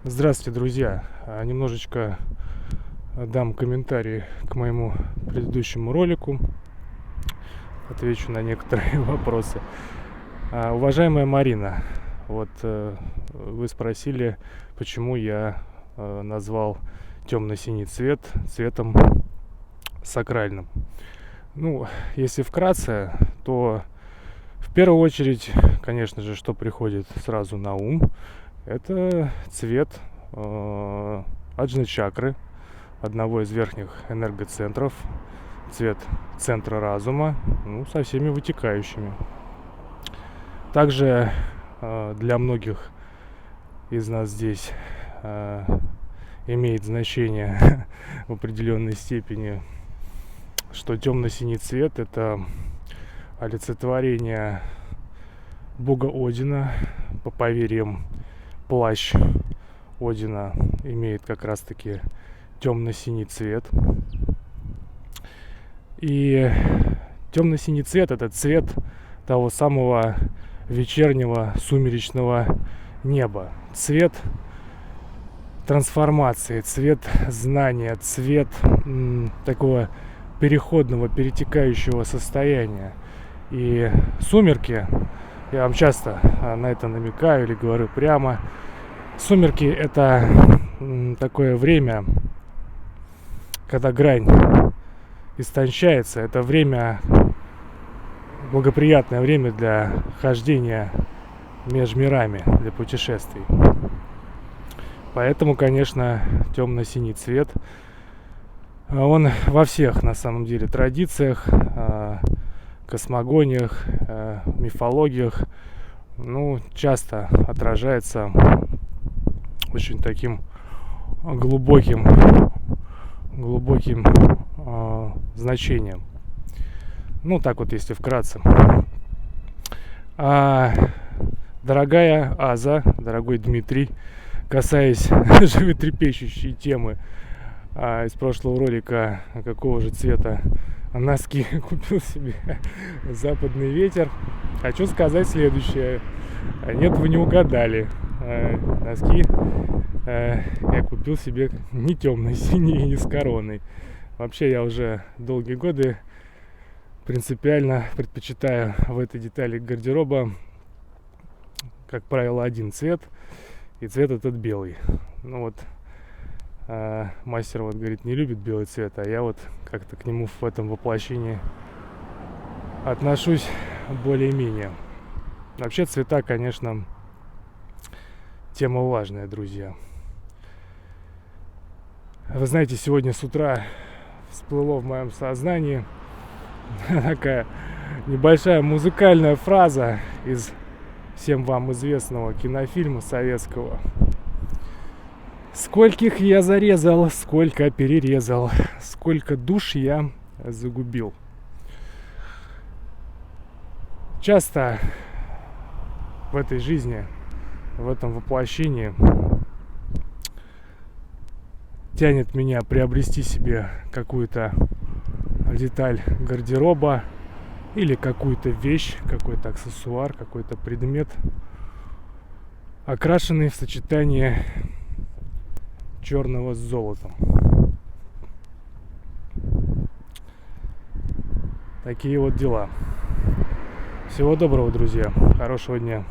Здравствуйте, друзья! Немножечко дам комментарий к моему предыдущему ролику. Отвечу на некоторые вопросы. Уважаемая Марина, вы спросили, почему я назвал темно-синий цвет цветом сакральным. Если вкратце, то в первую очередь, конечно же, что приходит сразу на ум, это цвет аджны-чакры, одного из верхних энергоцентров, цвет центра разума, со всеми вытекающими. Также для многих из нас здесь имеет значение в определенной степени, что темно-синий цвет – это олицетворение бога Одина. По поверьям, плащ Одина имеет как раз-таки темно-синий цвет. И темно-синий цвет – это цвет того самого вечернего сумеречного неба. Цвет трансформации, цвет знания, цвет такого переходного, перетекающего состояния. И сумерки, я вам часто на это намекаю или говорю прямо, сумерки – это такое время, когда грань истончается. Это время, благоприятное время для хождения между мирами, для путешествий. Поэтому, конечно, темно-синий цвет, он во всех, на самом деле, традициях, космогониях, мифологиях, часто отражается очень таким глубоким значением. Так вот, если вкратце. Дорогая Аза, дорогой Дмитрий, касаясь животрепещущей темы из прошлого ролика, какого же цвета носки купил себе западный ветер, хочу сказать следующее. Нет, вы не угадали. Носки я купил себе не темно-синие и не с короной. Вообще я уже долгие годы принципиально предпочитаю в этой детали гардероба, как правило, один цвет, и цвет этот белый. Мастер говорит, не любит белый цвет, а я как-то к нему в этом воплощении отношусь более-менее. Вообще цвета, конечно, тема важная, друзья. Вы знаете, сегодня с утра всплыло в моем сознании такая небольшая музыкальная фраза из всем вам известного кинофильма советского. Скольких я зарезал, сколько перерезал, сколько душ я загубил. Часто в этой жизни, в этом воплощении тянет меня приобрести себе какую-то деталь гардероба или какую-то вещь, какой-то аксессуар, какой-то предмет, окрашенный в сочетании черного с золотом. Такие вот дела. Всего доброго, друзья. Хорошего дня.